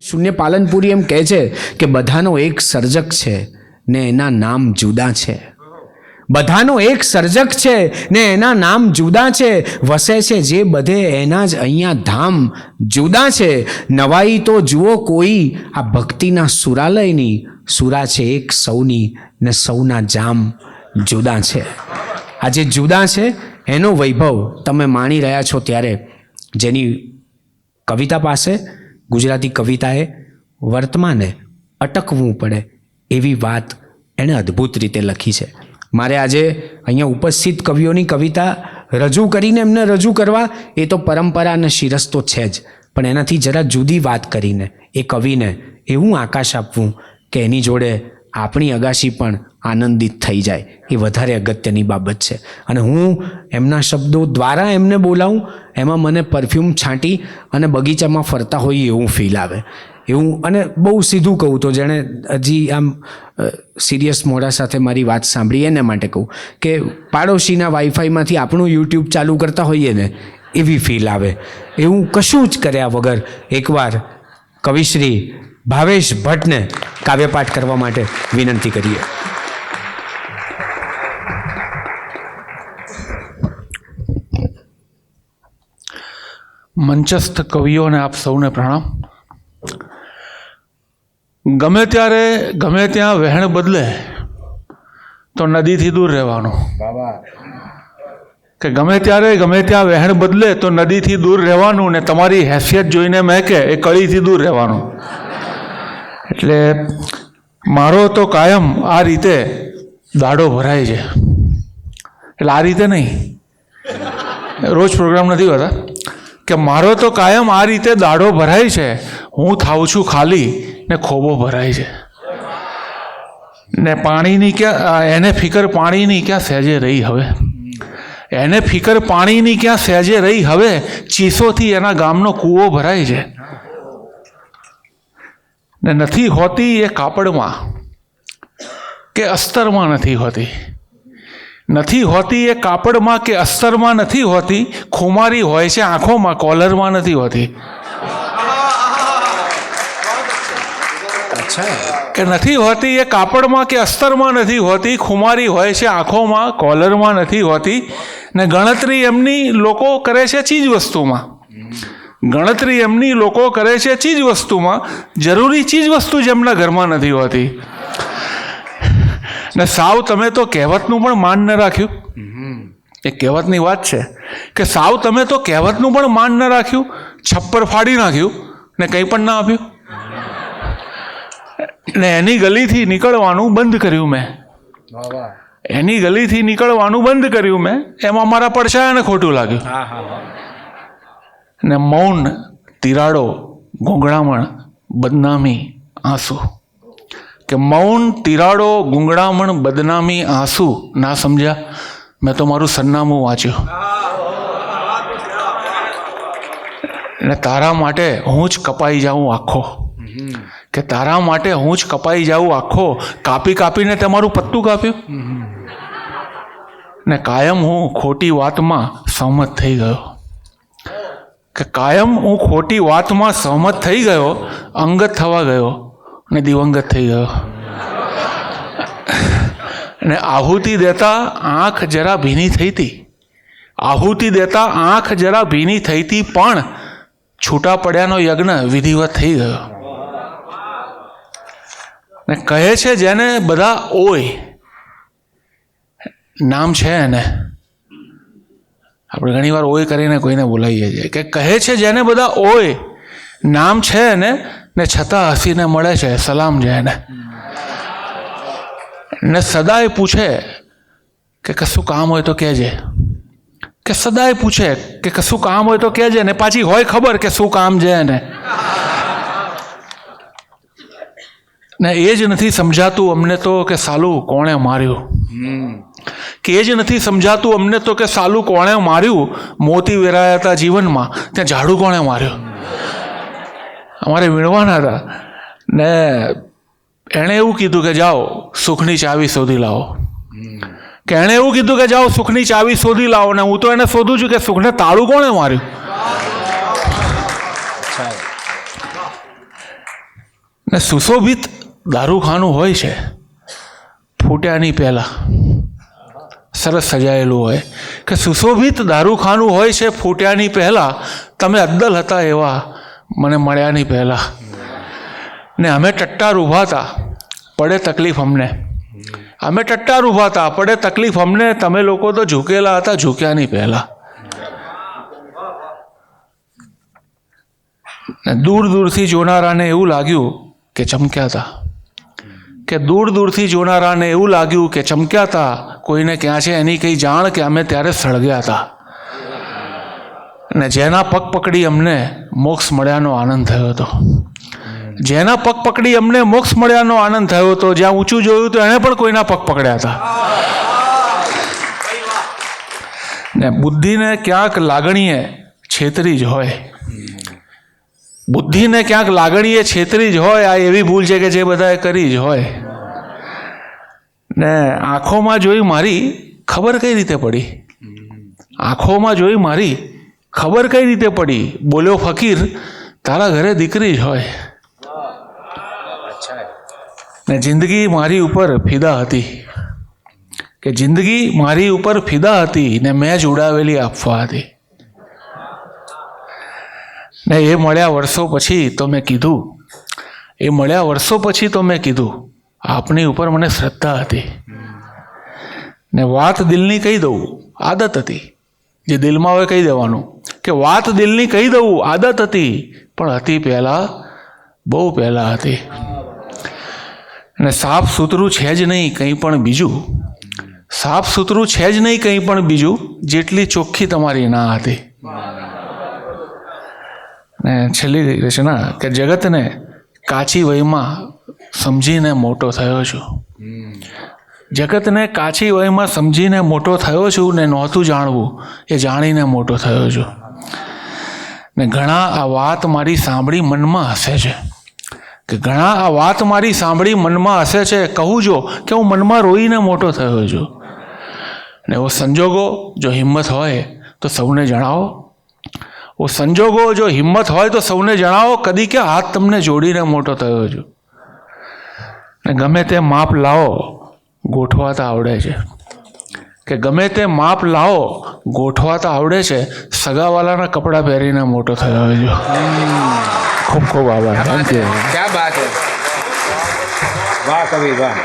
શૂન્ય પાલનપુરી એમ કહે છે કે બધાનો એક સર્જક છે ને એના નામ જુદા છે. બધાનો એક સર્જક છે ને એના નામ જુદા છે. વસે છે જે બધે એના જ અહીંયા ધામ જુદા છે. નવાઈ તો જુઓ કોઈ આ ભક્તિના સુરાલયની. સુરા છે એક સૌની ને સૌના જામ જુદા છે. આ જે જુદા છે એનો વૈભવ તમે માણી રહ્યા છો ત્યારે જેની કવિતા પાસે ગુજરાતી કવિતાએ વર્તમાને અટકવું પડે એવી વાત એણે અદ્ભુત રીતે લખી છે. મારે આજે અહીંયા ઉપસ્થિત કવિઓની કવિતા રજૂ કરીને એમને રજૂ કરવા એ તો પરંપરા અને શિરસ તો છે જ, પણ એનાથી જરા જુદી વાત કરીને એ કવિને એવું આકાશ આપવું કે એની જોડે આપણી અગાશી પણ આનંદિત થઈ જાય એ વધારે અગત્યની બાબત છે. અને હું એમના શબ્દો દ્વારા એમને બોલાવું એમાં મને પરફ્યુમ છાંટી અને બગીચામાં ફરતા હોઈએ એવું ફીલ આવે એવું. અને બહુ સીધું કહું તો જેણે હજી આમ સિરિયસ મોડા સાથે મારી વાત સાંભળી એને માટે કહું કે પાડોશીના વાઈફાઈમાંથી આપણું યુટ્યુબ ચાલુ કરતા હોઈએ ને એવી ફીલ આવે. એવું કશું જ કર્યા વગર એકવાર કવિશ્રી ભાવેશ ભટ્ટને કાવ્યપાઠ કરવા માટે વિનંતી કરીએ. મંચસ્થ કવિઓને આપ સૌને પ્રણામ. ગમે ત્યારે ગમે ત્યાં વહેણ બદલે તો નદીથી દૂર રહેવાનું. કે ગમે ત્યારે ગમે ત્યાં વહેણ બદલે તો નદીથી દૂર રહેવાનું ને તમારી હેસિયત જોઈને મહેકે એ કળીથી દૂર રહેવાનું. એટલે મારો તો કાયમ આ રીતે દાડો ભરાય છે. એટલે આ રીતે નહીં, રોજ પ્રોગ્રામ નથી હોતા કે મારો તો કાયમ આ રીતે દાડો ભરાય છે. હું થાઉં છું ખાલી ને ખોબો ભરાય છે ને પાણીની ક્યાં એને ફિકર પાણીની ક્યાં સહેજે રહી હવે. એને ફિકર પાણીની ક્યાં સહેજે રહી હવે. ચીસોથી એના ગામનો કૂવો ભરાય છે ને નથી હોતી એ કાપડમાં કે અસ્તરમાં નથી હોતી. નથી હોતી એ કાપડમાં કે અસ્તરમાં નથી હોતી. ખુમારી હોય છે આંખોમાં, કોલરમાં નથી હોતી. કે નથી હોતી એ કાપડમાં કે અસ્તરમાં નથી હોતી. ખુમારી હોય છે આંખોમાં, કોલરમાં નથી હોતી. ને ગણતરી એમની લોકો કરે છે ચીજ વસ્તુમાં. ગણતરી એમની લોકો કરે છે ચીજ વસ્તુમાં. જરૂરી ચીજ વસ્તુ જ એમના ઘરમાં નથી હોતી. ને સાવ તમે તો કહેવતનું પણ માન ન રાખ્યું. એ કહેવતની વાત છે કે સાવ તમે તો કહેવતનું પણ માન ન રાખ્યું. છપ્પર ફાડી નાખ્યું ને કંઈ પણ ના આપ્યું. ને એની ગલીથી નીકળવાનું બંધ કર્યું મેં. એની ગલીથી નીકળવાનું બંધ કર્યું મેં. એમાં મારા પડછાયાને ખોટું લાગ્યું. ને મૌન, તિરાડો, ગૂંગળામણ, બદનામી, આંસુ. કે મૌન, તિરાડો, ગૂંગળામણ, બદનામી, આંસુ. ના સમજ્યા? મેં તો મારું સરનામું વાંચ્યું. ને તારા માટે હું જ કપાઈ જાઉં આખો. કે તારા માટે હું જ કપાઈ જાઉં આખો. કાપી કાપીને તમારું પત્તું કાપ્યું. ને કાયમ હું ખોટી વાતમાં સહમત થઈ ગયો. કે કાયમ હું ખોટી વાતમાં સહમત થઈ ગયો. અંગત થવા ગયો ને દિવંગત થઈ ગયો. અને આહુતિ દેતા આંખ જરા ભીની થઈ હતી. આહુતિ દેતા આંખ જરા ભીની થઈ હતી, પણ છૂટા પડ્યાનો યજ્ઞ વિધિવત થઈ ગયો. ને કહે છે જેને બધા ઓય, નામ છે એને. આપણે ઘણી વાર ઓય કરીને કોઈને બોલાવીએ છીએ. કે કહે છે જેને બધા ઓય, નામ છે એને, ને છતાં હસીને મળે છે સલામ છે એને. ને સદાય પૂછે કે કશું કામ હોય તો કહેજે. કે સદાય પૂછે કે કશું કામ હોય તો કહેજે. ને પાછી હોય ખબર કે શું કામ છે એને. ને એ જ નથી સમજાતું અમને તો કે સાલું કોણે માર્યું. કે એ જ નથી સમજાતું અમને તો કે સાલું કોણે માર્યું. મોતી વેરાયા હતા જીવનમાં, ત્યાં ઝાડુ કોણે માર્યું. અમારે વીણવાના હતા ને એણે એવું કીધું કે જાઓ સુખની ચાવી શોધી લાવો. કે એણે એવું કીધું કે જાઓ સુખની ચાવી શોધી લાવો. ને હું તો એને શોધું છું કે સુખને તાળું કોણે માર્યું. ને સુશોભિત દારૂખાનું હોય છે ફૂટ્યાની પહેલાં, સરસ સજાયેલું હોય કે સુશોભિત દારૂખાનું હોય છે ફૂટ્યાની પહેલાં. તમે અદ્દલ હતા એવા મને મળ્યાની પહેલાં. ને અમે ટટ્ટાર ઊભા હતા, પડે તકલીફ અમને. અમે ટટ્ટાર ઊભા હતા, પડે તકલીફ અમને. તમે લોકો તો ઝૂકેલા હતા ઝૂક્યાની પહેલાં. ને દૂર દૂરથી જોનારાને એવું લાગ્યું કે ચમક્યા હતા, કે દૂર દૂરથી જોનારાને એવું લાગ્યું કે ચમક્યા હતા. કોઈને ક્યાં છે એની કંઈ જાણ કે અમે ત્યારે સળગ્યા હતા. ને જેના પગ પકડી અમને મોક્ષ મળ્યાનો આનંદ થયો હતો. જેના પગ પકડી અમને મોક્ષ મળ્યાનો આનંદ થયો હતો. જ્યાં ઊંચું જોયું તો એણે પણ કોઈના પગ પકડ્યા હતા. ને બુદ્ધિને ક્યાંક લાગણીએ છેતરી જ હોય, બુદ્ધિને ક્યાંક લાગણીએ છેતરી જ હોય. આ એવી ભૂલ છે કે જે બધાએ કરી જ હોય. ને આંખોમાં જોઈ મારી ખબર કઈ રીતે પડી? આંખોમાં જોઈ મારી ખબર કઈ રીતે પડી? બોલ્યો ફકીર, તારા ઘરે દીકરી જ હોય. ને જિંદગી મારી ઉપર ફિદા હતી, કે જિંદગી મારી ઉપર ફિદા હતી ને મેં જ ઉડાવેલી આપવા હતી. ને એ મળ્યા વર્ષો પછી તો મેં કીધું, એ મળ્યા વર્ષો પછી તો મેં કીધું, આપની ઉપર મને શ્રદ્ધા હતી. ને વાત દિલની કહી દઉં, આદત હતી. જે દિલમાં હોય કહી દેવાનું કે વાત દિલની કહી દઉં, આદત હતી. પણ હતી પહેલાં, બહુ પહેલાં હતી. અને સાફ સૂતરું છે જ નહીં કંઈ પણ બીજું, સાફ સૂતરું છે જ નહીં કંઈ પણ બીજું, જેટલી ચોખ્ખી તમારી ના હતી. ને છેલ્લી રચના કે જગતને કાચી વયમાં સમજીને મોટો થયો છું. જગતને કાચી વયમાં સમજીને મોટો થયો છું. ને નહોતું જાણવું એ જાણીને મોટો થયો છું. ને ઘણા આ વાત મારી સાંભળી મનમાં હસે છે, કે ઘણા આ વાત મારી સાંભળી મનમાં હસે છે. કહું જો કે હું મનમાં રોઈને મોટો થયો છું. ને એવો સંજોગો જો હિંમત હોય તો સૌને જણાવો. ઓ સંજોગો જો હિંમત હોય તો સૌને જણાવો. કદી કે હાથ તમને જોડીને મોટો થયો છું. ને ગમે તે માપ લાવો ગોઠવાતા આવડે છે, કે ગમે તે માપ લાવો ગોઠવાતા આવડે છે. સગાવાલાના કપડાં પહેરીને મોટો થયો છું. ખૂબ ખૂબ આભાર. Thank you. ક્યા બાત હે, વાહ કવિ વાહ.